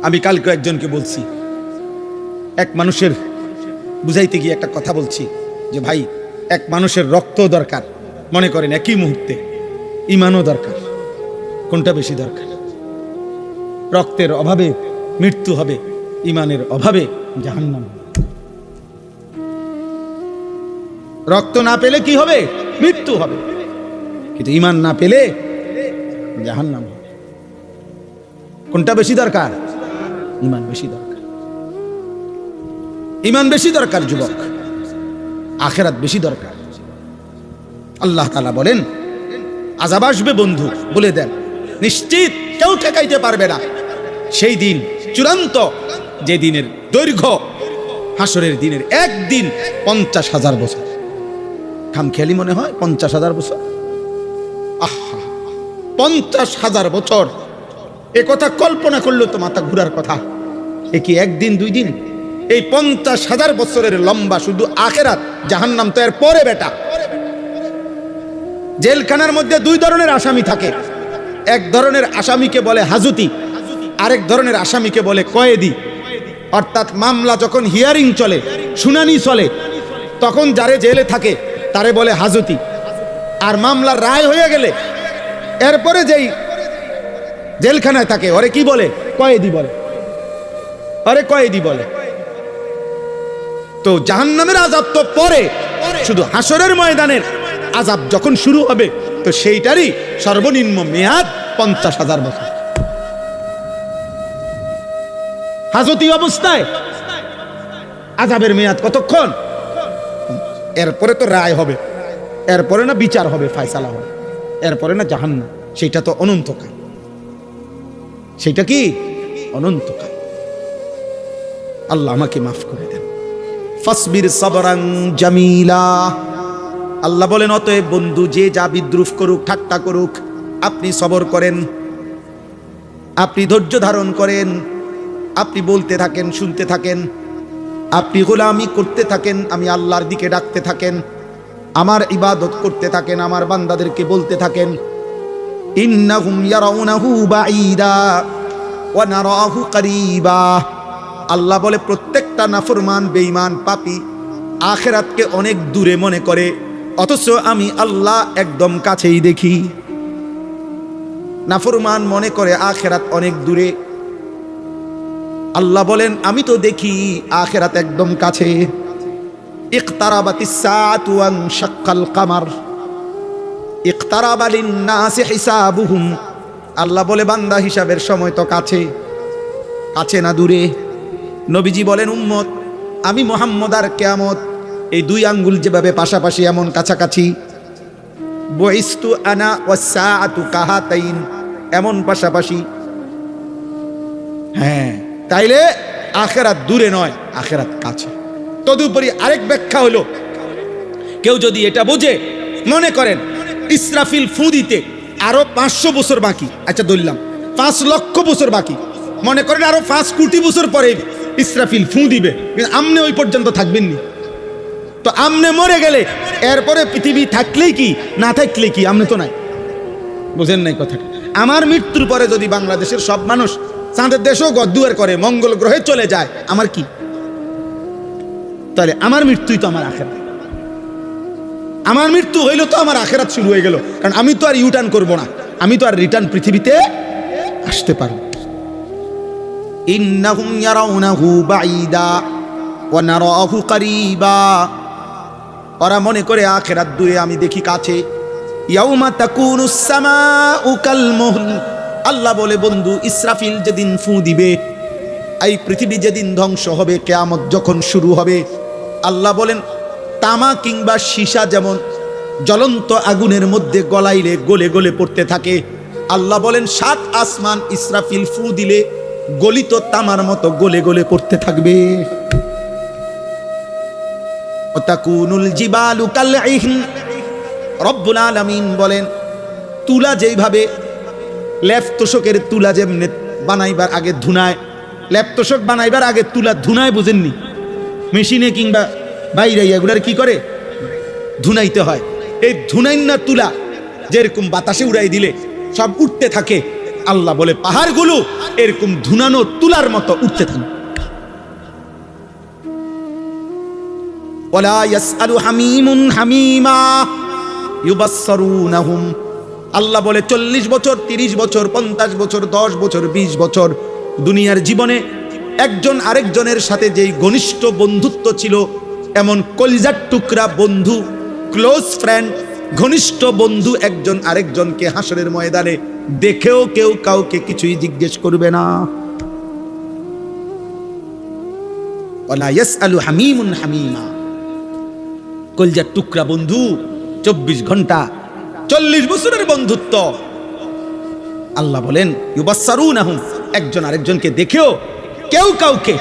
আমি কালকে একজনকে বলছি, এক মানুষের বুঝাইতে গিয়ে একটা কথা বলছি যে ভাই, এক মানুষের রক্ত দরকার, মনে করেন একই মুহূর্তে ঈমানও দরকার। কোনটা বেশি দরকার? রক্তের অভাবে মৃত্যু হবে, ঈমানের অভাবে জাহান্নাম হবে। রক্ত না পেলে কি হবে? মৃত্যু হবে। কিন্তু ঈমান না পেলে জাহান্নাম হবে। কোনটা বেশি দরকার? ঈমান বেশি দরকার। ঈমান বেশি দরকার যুবক, আখিরাত বেশি দরকার। আল্লাহ তাআলা বলেন আযাব আসবে বন্ধু, বলে দেন নিশ্চিত কেউ ঠেকাইতে পারবে না। সেই দিন চূড়ান্ত, যে দিনের দৈর্ঘ্য হাসরের দিনের একদিন 50,000 বছর। খামখেয়ালি মনে হয় 50,000 বছর। আহা, 50,000 বছর! এ কথা কল্পনা করলেও তো মাথা ঘুরার কথা। এ কি একদিন দুই দিন? এই 50,000 বছরের লম্বা শুধু আখিরাত, জাহান্নাম তো এর পরে বেটা। জেলখানার মধ্যে দুই ধরনের আসামি থাকে। এক ধরনের আসামিকে বলে হাজতি, আরেক ধরনের আসামিকে বলে কয়েদি। অর্থাৎ মামলা যখন হিয়ারিং চলে, শুনানি চলে, তখন যারে জেলে থাকে তারে বলে হাজতি। আর মামলার রায় হয়ে গেলে এরপরে যেই জেলখানায় থাকে ওরে কি বলে? কয়েদি বলে। আরে কয়েদি বলে। তো জাহান্নামের আযাব তো পরে, শুধু হাসরের ময়দানের আযাব যখন শুরু হবে তো সেইটারই সর্বনিম্ন মেয়াদ 50,000 বছর। হাজতি অবস্থায় আযাবের মেয়াদ কতক্ষণ? এরপরে তো রায় হবে, এরপরে না বিচার হবে, ফয়সালা হবে, এরপরে না জাহান্নাম। সেটা তো অনন্তকাল। সেটা কি অনন্তকাল। আল্লাহ আমাকে মাফ করে দেন। ফাসবির সাবরান জামিলা। আল্লাহ বলেন অতএব বন্ধু, যে যা বিদ্রুপ করুক, ঠাট্টা করুক, আপনি সবর করেন, আপনি ধৈর্য ধারণ করেন, আপনি বলতে থাকেন, শুনতে থাকেন, আপনি গোলামি করতে থাকেন, আমি আল্লাহর দিকে ডাকতে থাকেন, আমার ইবাদত করতে থাকেন, আমার বান্দাদেরকে বলতে থাকেন ইন্নাহুম ইয়ারাউনাহু বাঈদা ওয়া নারাহু করিবা। আল্লাহ বলে প্রত্যেকটা নাফরমান, বেঈমান, পাপী আখিরাতকে অনেক দূরে মনে করে, অথচ আমি আল্লাহ একদম কাছেই দেখি। নাফরমান মনে করে আখিরাত অনেক দূরে, আল্লাহ বলেন আমি তো দেখি আখিরাত একদম কাছে। ইকতারাবাতিস সাআতু ওয়ান শাক্কাল কামার ইকতারাবা লিন-নাসি হিসাবুহুম। আল্লাহ বলে বান্দা হিসাবের সময় তো কাছে, কাছে না দূরে। নবীজি বলেন উম্মত, আমি মুহাম্মদ আর কিয়ামত এই দুই আঙ্গুল যেভাবে পাশাপাশি এমন কাছাকাছি, বুইস্তু আনা ওয়াস সাআতু কাহাতাইন, এমন পাশাপাশি। হ্যাঁ, তাইলে আখিরাত দূরে নয়, আখিরাত কাছে। তদুপরি আরেক ব্যাখ্যা হলো, কেউ যদি এটা বোঝে, মনে করেন ইসরাফিল ফু দিতে আরো 500 বছর বাকি, আচ্ছা ধরলাম 5 লক্ষ বছর বাকি, মনে করেন আরো 5 কোটি বছর পরে ইসরাফিল ফু দিবে, কিন্তু আমনে ওই পর্যন্ত থাকবেন নি। তো আমনে মরে গেলে এরপরে পৃথিবী থাকলেই কি, না থাকলে কি, আমনে তো নাই। বুঝেন নাই কথাটা? আমার মৃত্যুর পরে যদি বাংলাদেশের সব মানুষ চাঁদের দেশেও গদ্দুয়ার করে, মঙ্গল গ্রহে চলে যায়, আমার কি? তাহলে আমার মৃত্যুই তো আমার আখিরাত। আমার মৃত্যু হইল তো আমার আখিরাত শুরু হয়ে গেল, কারণ আমি তো আর ইউটার্ন করব না, আমি তো আর রিটার্ন পৃথিবীতে আসতে পারব। ইন্নাহুম ইয়ারাউনাহু বাঈদা ওয়া নারাহু করিবা। ওরা মনে করে আখিরাত দূরে, আমি দেখি কাছে। ইয়াউমা তাকুনুস সামাউ কাল মুহল। আল্লাহ বলে বন্ধু, ইসরাফিল যেদিন ফু দিবে, এই পৃথিবী যেদিন ধ্বংস হবে, কিয়ামত যখন শুরু হবে, আল্লাহ বলেন তামা কিংবা সীসা যেমন জ্বলন্ত আগুনের মধ্যে গলাইলে গলে গলে পড়তে থাকে, আল্লাহ বলেন 7 আসমান ইসরাফিল ফু দিলে গলিত তামার মতো গলে গলে পড়তে থাকবে। ওয়াতাকুনুল জিবালু কালইহন। রব্বুল আলামিন বলেন তুলা যেইভাবে লেপ তোষকের তুলা যেমনে বানাইবার আগে ধুনায়, লেপ তোষক বানাইবার আগে তুলা ধুনায়, বুঝেননি? মেশিনে কিংবা বাইরে এগুলার কি করে? ধুনাইতে হয়। এই ধুনাইন্না তুলা যেরকম বাতাসে উড়াই দিলে সব উঠতে থাকে, আল্লাহ বলে পাহাড়গুলো এরকম ধুনানো তুলার মতো উঠতে থাকে। ওয়ালা ইয়াসআলু হামিমুন হামিমা ইউবাসসারুনাহুম। আল্লাহ বলে 40 বছর, 30 বছর, 50 বছর, 10 বছর, 20 বছর দুনিয়ার জীবনে একজন আরেকজনের সাথে যেই ঘনিষ্ঠ বন্ধুত্ব ছিল, এমন কলিজার টুকরা বন্ধু, ক্লোজ ফ্রেন্ড, ঘনিষ্ঠ বন্ধু একজন আরেকজনকে হাসরের ময়দানে দেখেও কেউ কাউকে কিছুই জিজ্ঞেস করবে না। ওয়ালা ইয়াসআলু হামিমুন হামিমা। কলিজার টুকরা বন্ধু, 24 ঘন্টা, 40 বছরের বন্ধুত্ব। আল্লাহ বলেন ইউবাসসারুনাহুম, একজন আরেকজনকে দেখেও কেউ কাউকে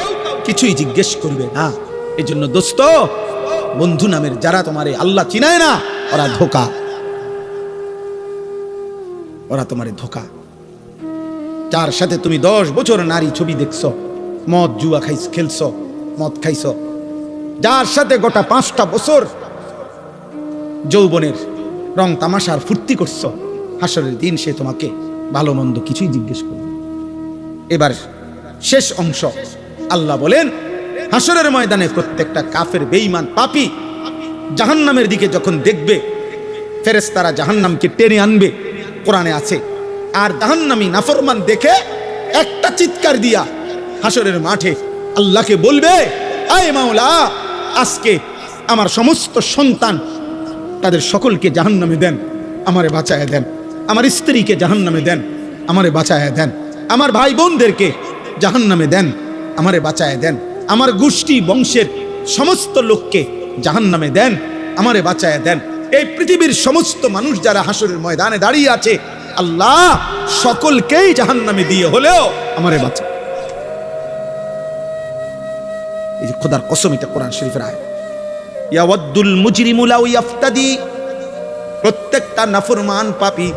কিছুই জিজ্ঞেস করবে না। এজন্য দোস্ত, বন্ধু নামের যারা তোমারে আল্লাহ চিনায় না, ওরা ধোঁকা, ওরা তোমারে ধোঁকা। যার সাথে তুমি 10 বছর নারী ছবি দেখছো, মদ জুয়া খেলছো, মদ খাইছো, যার সাথে গোটা 5টা বছর যৌবনের রং তামাশার ফুর্তি করছো, হাসরের দিন সে তোমাকে ভালো মন্দ কিছুই জিজ্ঞেস করবে। এবার শেষ অংশ, আল্লাহ বলেন হাসরের ময়দানে প্রত্যেকটা কাফের বেঈমান পাপী জাহান্নামের দিকে যখন দেখবে, ফেরেশতারা জাহান্নামকে টেনে আনবে, কোরআনে আছে। আর জাহান্নামী নাফরমান দেখে একটা চিৎকার দিয়া হাসরের মাঠে আল্লাহকে বলবে, আয় মাওলা, আজকে আমার সমস্ত সন্তান তাদের সকলকে জাহান্নামে দেন, আমারে বাঁচায় দেন। আমার স্ত্রীকে জাহান্নামে দেন, আমারে বাঁচায় দেন। আমার ভাই বোনদেরকে জাহান্নামে দেন, আমারে বাঁচায় দেন। আমার গোষ্ঠী বংশের সমস্ত লোককে জাহান্নামে দেন, আমারে বাঁচায় দেন। এই পৃথিবীর সমস্ত মানুষ যারা হাসরের ময়দানে দাঁড়িয়ে আছে, আল্লাহ সকলকেই জাহান্নামে দিয়ে হলেও আমারে বাঁচা। এই যে খোদার কসম, এটা কোরআন শরীফের আয়াত। ইয়াওয়াদ্দুল মুজরিমু লাউ ইয়াফতাদি, প্রত্যেকটা নাফরমান পাপী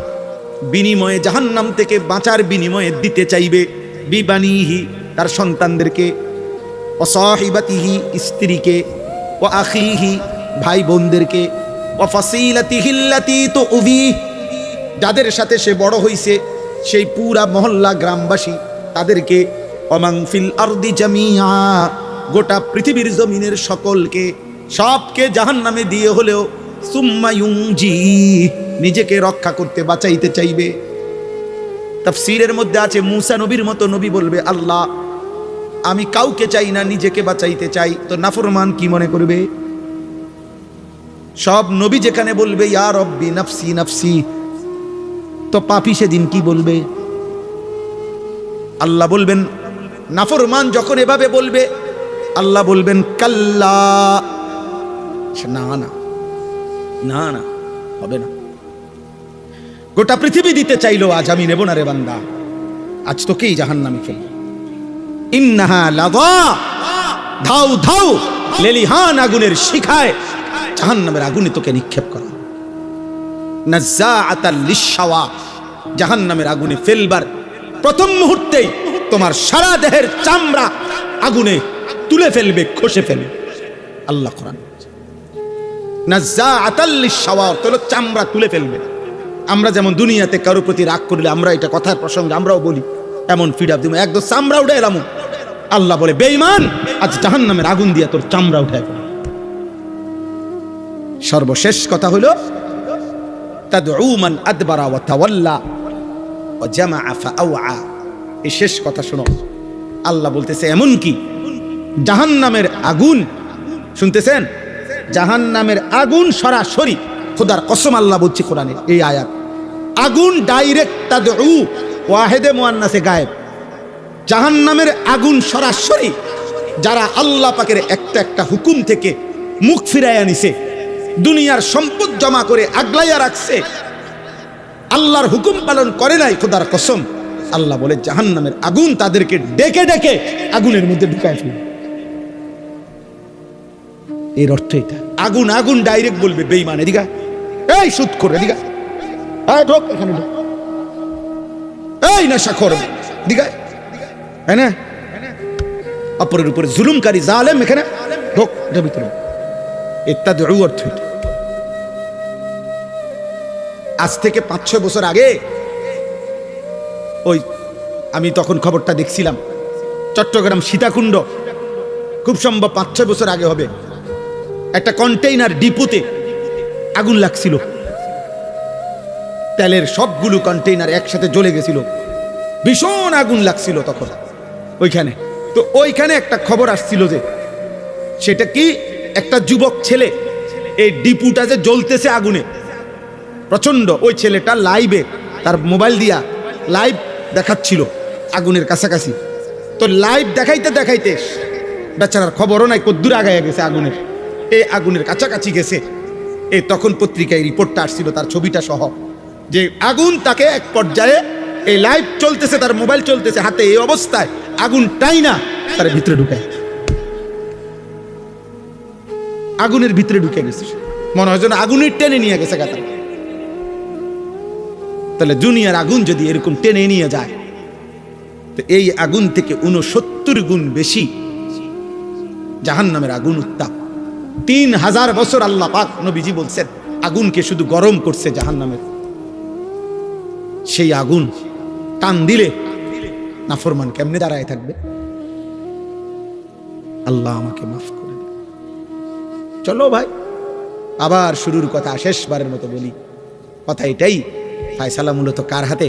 বিনিময়ে জাহান্নাম থেকে বাঁচার বিনিময়ে দিতে চাইবে বিবানিহি, তার সন্তানদেরকে, ওয়া সাহিবাতিহি, স্ত্রীকে, ওয়া আখিহি, ভাই বোনদেরকে, ওয়া ফাসিলাতিহি আল্লাতী তুউযি, যাদের সাথে সে বড় হইছে, সেই পুরা মহল্লা গ্রামবাসী তাদেরকে, ওয়া মান ফিল আরদি জামিআ, গোটা পৃথিবীর জমিনের সকলকে, সবকে জাহান্নামে দিয়ে হলেও সুম্মা ইউনজি, নিজেকে রক্ষা করতে বাঁচাইতে চাইবে। তাফসীরের মধ্যে আছে মূসা নবীর মতো নবী বলবে, আল্লাহ আমি কাউকে চাই না, নিজেকে বাঁচাইতে চাই। তো নাফরমান কি মনে করবে? সব নবী যেখানে বলবে ইয়া রব্বি নাফসি নাফসি, তো পাপী সেদিন কি বলবে? আল্লাহ বলবেন, নাফরমান যখন এভাবে বলবে, আল্লাহ বলবেন কাল্লা, না না না না, হবে না। গোটা পৃথিবী দিতে চাইলো, আজ আমি নেব না রে বান্দা, আজ তোকেই জাহান্নামে ফেলি। ইন্নাহা লাযা, ধাউ ধাউ লেলিহান আগুনের শিখায় জাহান্নামের আগুনে তোকে নিক্ষেপ করা। নাজ্জাআতাল লিশশাওয়া, জাহান্নামের আগুনে ফেলবার প্রথম মুহূর্তেই তোমার সারা দেহের চামড়া আগুনে তুলে ফেলবে, খসে ফেলবে। আল্লাহ কোরআন নাজ্জাআতাল লিশশাওয়া, তোর চামড়া তুলে ফেলবে। আমরা যেমন দুনিয়াতে কারো প্রতি রাগ করলে আমরা এটা কথার প্রসঙ্গে আমরাও বলি, এমন ফিডাপ দিব, একদম চামড়া উঠে এলাম। আল্লাহ বলে বেঈমান, আজ জাহান্নামের আগুন দিয়া তোর চামড়া উঠায় ফেল। সর্বশেষ কথা হলো তাদউ মান আদবারা ওয়া তাওয়াল্লা ওয়া জামাআ ফাআওয়া। এই শেষ কথা শোনো, আল্লাহ বলতেছে এমন কি জাহান্নামের আগুন, শুনতেছেন? জাহান্নামের আগুন সরাসরি, খোদার কসম আল্লাহ বলছে কোরআনে এই আয়াত, আগুন ডাইরেক্ট তাদউ, ওয়াহিদে মুআন্নাসে গায়েব। জাহান্নামের আগুন সরাসরি যারা আল্লাহ পাকের একটা একটা হুকুম থেকে মুখ ফিরাইয়া নিছে, দুনিয়ার সম্পদ জমা করে আগলাইয়া রাখছে, আল্লাহর হুকুম পালন করে নাই, খোদার কসম আল্লাহ বলে জাহান্নামের আগুন তাদেরকে ডেকে ডেকে আগুনের মধ্যে ঢুকায় ফেলবে। এর অর্থ এটা, আগুন আগুন ডাইরেক্ট বলবে বেঈমান, এদিকে এই সুদ করে, এদিকে এই ঢোক, এখানে ঢোক, এই নেশাখোর, এদিকে হ্যাঁ না, অপরের উপরে জুলুমকারী জালেম, এখানে ঢোক, এটা ভিতরে। ইত্তাদউ অর্থ এটা। আজ থেকে 5-6 বছর আগে ওই আমি তখন খবরটা দেখছিলাম, চট্টগ্রাম সীতাকুণ্ড, খুব সম্ভব 5-6 বছর আগে হবে, একটা কন্টেইনার ডিপোতে আগুন লাগছিল, তেলের সবগুলো কন্টেইনার একসাথে জ্বলে গেছিল, ভীষণ আগুন লাগছিল তখন ওইখানে। তো ওইখানে একটা খবর আসছিল যে সেটা কি, একটা যুবক ছেলে এই ডিপুটা যে জ্বলতেছে আগুনে প্রচন্ড, ওই ছেলেটা লাইভে তার মোবাইল দিয়া লাইভ দেখাচ্ছিল আগুনের কাছাকাছি। তো লাইভ দেখাইতে দেখাইতে বেচারার খবরও নাই কদ্দূর আগায় গেছে আগুনের, এই আগুনের কাছাকাছি গেছে। এই তখন পত্রিকায় রিপোর্টটা আসছিল তার ছবিটা সহ, যে আগুন তাকে এক পর্যায়ে, এই লাইভ চলতেছে, তার মোবাইল চলতেছে হাতে, এই অবস্থায় আগুনটাই না তার ভিতরে ঢুকায়, আগুনের ভিতরে ঢুকে গেছে, মনে হয় যেন আগুনের টেনে নিয়ে গেছে গাতা। তাহলে দুনিয়ার আগুন যদি এরকম টেনে নিয়ে যায়, তো এই আগুন থেকে 69 গুণ বেশি জাহান্নামের আগুন উত্তাপ। 3000 বছর আল্লাহ পাক নবীজি বলছেন আগুনকে শুধু গরম করছে জাহান্নামের। সেই আগুন টান দিলে নাফরমান কেমনে দাঁড়ায় থাকবে? আল্লাহ আমাকে মাফ করে দিন। চলো ভাই, আবার শুরুর কথা শেষবারের মতো বলি, কথা এটাই, ফায়সালা মূলত কার হাতে?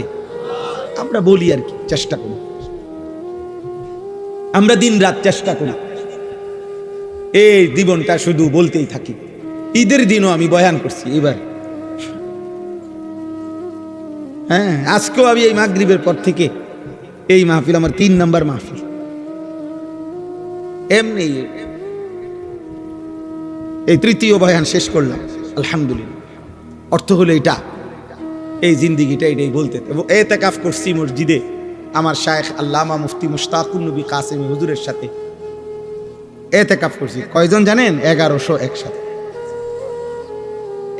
আমরা বলি আর কি, চেষ্টা করি, আমরা দিন রাত চেষ্টা করি, এই জীবনটা শুধু বলতেই থাকি। ঈদের দিনও আমি বয়ান করছি এবার, হ্যাঁ আজকেও আমি এই মাগরিবের পর থেকে এই মাহফিল আমার 3 নাম্বার মাহফিল। এমনি এই 3য় বয়ান শেষ করলাম আলহামদুলিল্লাহ। অর্থ হলো এটা, এই জিন্দিগিটা এটাই বলতে। এতেকাফ করছি মসজিদে আমার শায়েখ আল্লামা মুফতি মুশতাকুন নবী কাসেমি হুজুরের সাথে এতেকাফ করছি। কয়জন জানেন? 1100 একসাথে,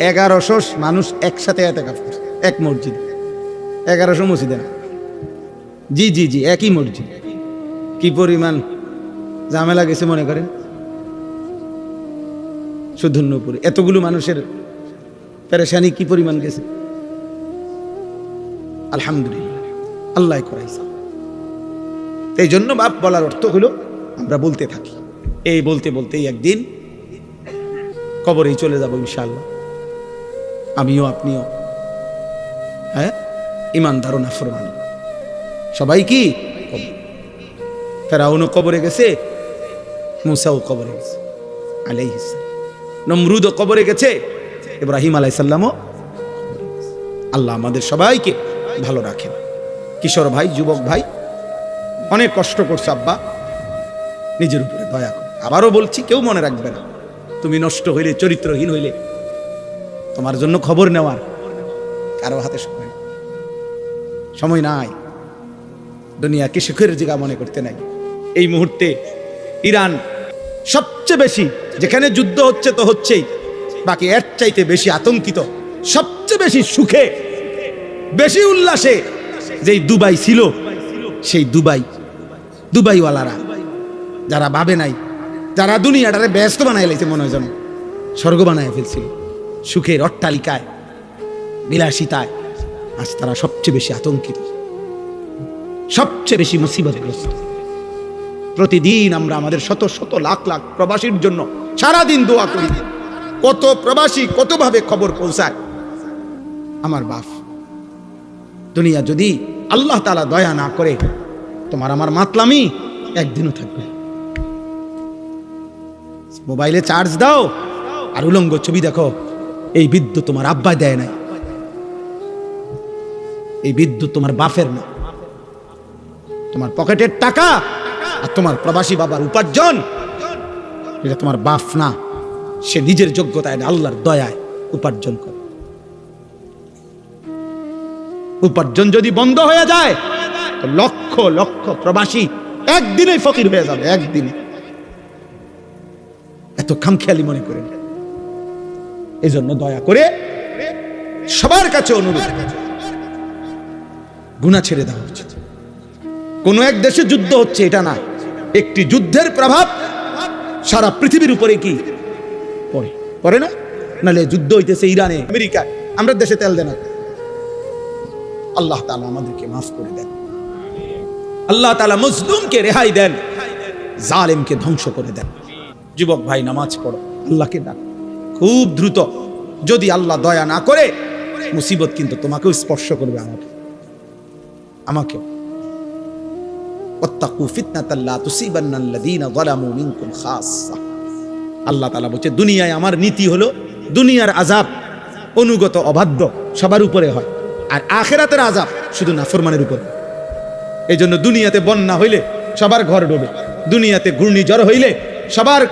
1100 মানুষ একসাথে এতেকাফ করছে এক মসজিদে। 1100 মসজিদে না, জি জি জি একই মসজিদ। কি পরিমাণ ঝামেলা গেছে মনে করেন সুধন্যপুরে, এতগুলো মানুষের পেরেশানি কি পরিমাণ গেছে। আলহামদুলিল্লাহ আল্লাহ করাইছে। এই জন্য বাপ বলার অর্থ হলো আমরা বলতে থাকি, এই বলতে বলতেই একদিন কবরেই চলে যাব ইনশাআল্লাহ, আমিও আপনিও। হ্যাঁ, ইমানদার ও নাফরমান সবাই কি ফেরাউনও কবরে গেছে, মুসাও কবরে গেছে আলাইহিস সালাম, নমরুদও কবরে গেছে, ইব্রাহিম আলাইহিস সালামও। আল্লাহ আমাদের সবাইকে ভালো রাখেন। কিশোর ভাই, যুবক ভাই, অনেক কষ্ট করছে আব্বা, নিজের উপরে দয়া করে। আবারও বলছি, কেউ মনে রাখবে না তুমি নষ্ট হইলে, চরিত্রহীন হইলে, তোমার জন্য খবর নেওয়ার কারো হাতে সময় নাই। দুনিয়াকে সুখের জায়গা মনে করতে নাই। এই মুহূর্তে ইরান সবচেয়ে বেশি, যেখানে যুদ্ধ হচ্ছে তো হচ্ছেই, বাকি এর চাইতে বেশি আতঙ্কিত, সবচেয়ে বেশি সুখে, বেশি উল্লাসে যেই দুবাই ছিল, সেই দুবাইওয়ালারা যারা ভাবে নাই, যারা দুনিয়াটারে ব্যস্ত বানাই লাইছে, মনে হয় যেন স্বর্গ বানায় ফেলছিল, সুখের অট্টালিকায়, বিলাসিতায়, আজ তারা সবচেয়ে বেশি আতঙ্কিত, সবচেয়ে বেশি মুসিবতগ্রস্ত। প্রতিদিন আমরা আমাদের শত শত লাখ লাখ প্রবাসীর জন্য সারাদিন দোয়া করি। কত প্রবাসী কতভাবে খবর পৌঁছায়। আমার বাপ, দুনিয়া যদি আল্লাহ তাআলা দয়া না করে, তোমার আমার মাতলামি একদিনও থাকবে। মোবাইলে চার্জ দাও আর উলঙ্গ ছবি দেখো, এই বিদ্যুৎ তোমার আব্বা দেয় নাই, এই বিদ্যুৎ তোমার বাপের না। তোমার পকেটের টাকা আর তোমার প্রবাসী বাবার উপার্জন, এটা তোমার বাপ না, সে নিজের যোগ্যতায়, আল্লাহর দয়ায় উপার্জন করে। উপার্জন যদি বন্ধ হয়ে যায়, তো লক্ষ লক্ষ প্রবাসী একদিনেই ফকির হয়ে যাবে, একদিনে। এত খামখেয়ালি মনে করেন। এই জন্য দয়া করে সবার কাছে অনুরোধ, গুনাহ ছেড়ে দেওয়া উচিত। কোন এক দেশে যুদ্ধ হচ্ছে এটা না, একটি যুদ্ধের প্রভাব সারা পৃথিবীর উপরে কি পড়ে না? নাহলে যুদ্ধ হইতেছে ইরানে, আমেরিকায়, আমরা দেশে তেল দেন। আল্লাহ তাআলা আমাদেরকে মাফ করে দেন। আল্লাহ তাআলা মজলুমকে রেহাই দেন, জালেমকে ধ্বংস করে দেন। যুবক ভাই, নামাজ পড়ো, আল্লাহকে ডাক খুব দ্রুত। যদি আল্লাহ দয়া না করে, মুসিবত কিন্তু তোমাকেও স্পর্শ করবে, আমাকে। ওয়াত্তাকু ফিতনাতাল লা তুসিবান্নাল্লাযীনা যালামু মিনকুম খাসসা। আল্লাহ তাআলা বলছে, দুনিয়ায় আমার নীতি হলো দুনিয়ার আযাব অনুগত অবাধ্য সবার উপরে হয়, আর আখিরাতের আযাব শুধু নাফরমানের উপর। এই জন্য দুনিয়াতে বন্যা হইলে সবার ঘর ডোবে, দুনিয়াতে ঘূর্ণিঝড় হইলে সবার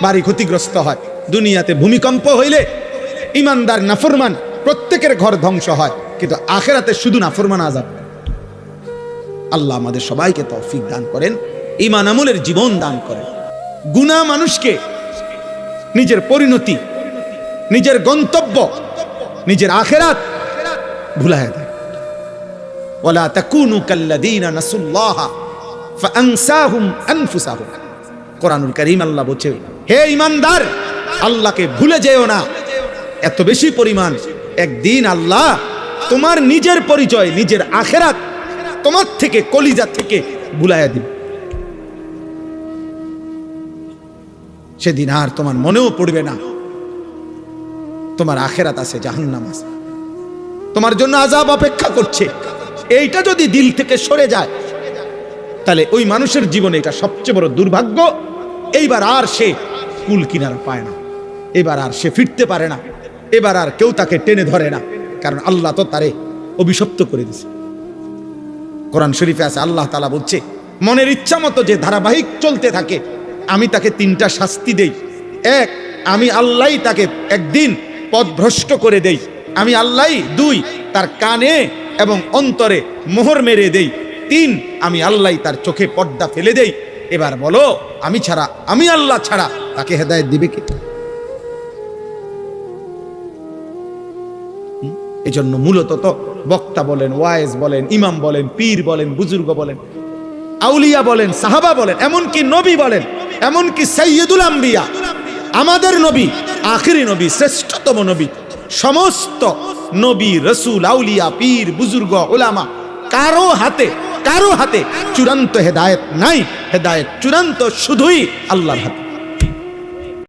বাড়ি ক্ষতিগ্রস্ত হয়, দুনিয়াতে ভূমিকম্প হইলে ইমানদার নাফরমান প্রত্যেকের ঘর ধ্বংস হয়, কিন্তু আখিরাতে শুধু নাফরমান আযাব। আল্লাহ আমাদের সবাইকে তৌফিক দান করেন, ঈমান আমলের জীবন দান করেন। গুনাহ মানুষকে নিজের পরিণতি, নিজের গন্তব্য, নিজের আখিরাত ভুলায় দেয়। ওয়ালা তাকুনু কাল্লাযীনা নাসুল্লাহা ফাআনসাহুম আনফুসাহুম। কোরআনুল কারীম আল্লাহ বলছে, হে ঈমানদার, আল্লাহকে ভুলে যেও না এত বেশি পরিমাণ, একদিন আল্লাহ তোমার নিজের পরিচয়, নিজের আখিরাত তোমার থেকে, কলিজা থেকে ভুলাইয়া দিবে। সেদিন আর তোমার মনেও পড়বে না তোমার আখিরাত আছে, জাহান্নাম আছে, তোমার জন্য আযাব অপেক্ষা করছে। এইটা যদি দিল থেকে সরে যায়, তাহলে ওই মানুষের জীবনে এটা সবচেয়ে বড় দুর্ভাগ্য। এইবার আর সে কুল কিনারা পায় না, এবার আর সে ফিরতে পারে না, এবার আর কেউ তাকে টেনে ধরে না, কারণ আল্লাহ তো তারে অভিশপ্ত করে দিয়েছে। কোরআন শরীফে আছে, আল্লাহ তাআলা বলছে, মনের ইচ্ছা মতো যে ধারাবাহিক চলতে থাকে, আমি তাকে তিনটা শাস্তি দেই। এক, আমি আল্লাহই তাকে একদিন পথভ্রষ্ট করে দেই, আমি আল্লাহই। দুই, তার কানে এবং অন্তরে মোহর মেরে দেই। তিন, আমি আল্লাহই তার চোখে পর্দা ফেলে দেই। এবার বলো, আমি আল্লাহ ছাড়া তাকে হেদায়েত দিবে কে? এই জন্য মূলত তো বক্তা বলেন, ওয়াইজ বলেন, ইমাম বলেন, পীর বলেন, বুজুর্গ বলেন, আউলিয়া বলেন, সাহাবা বলেন, এমনকি নবী বলেন, এমনকি সাইয়্যিদুল আম্বিয়া, আমাদের নবী, আখিরি নবী, শ্রেষ্ঠতম নবী, সমস্ত নবী, রাসূল, আউলিয়া, পীর, বুজুর্গ, উলামা, কারো হাতে চূড়ান্ত হেদায়েত নাই। হেদায়েত চূড়ান্ত শুধুই আল্লাহর হাতে।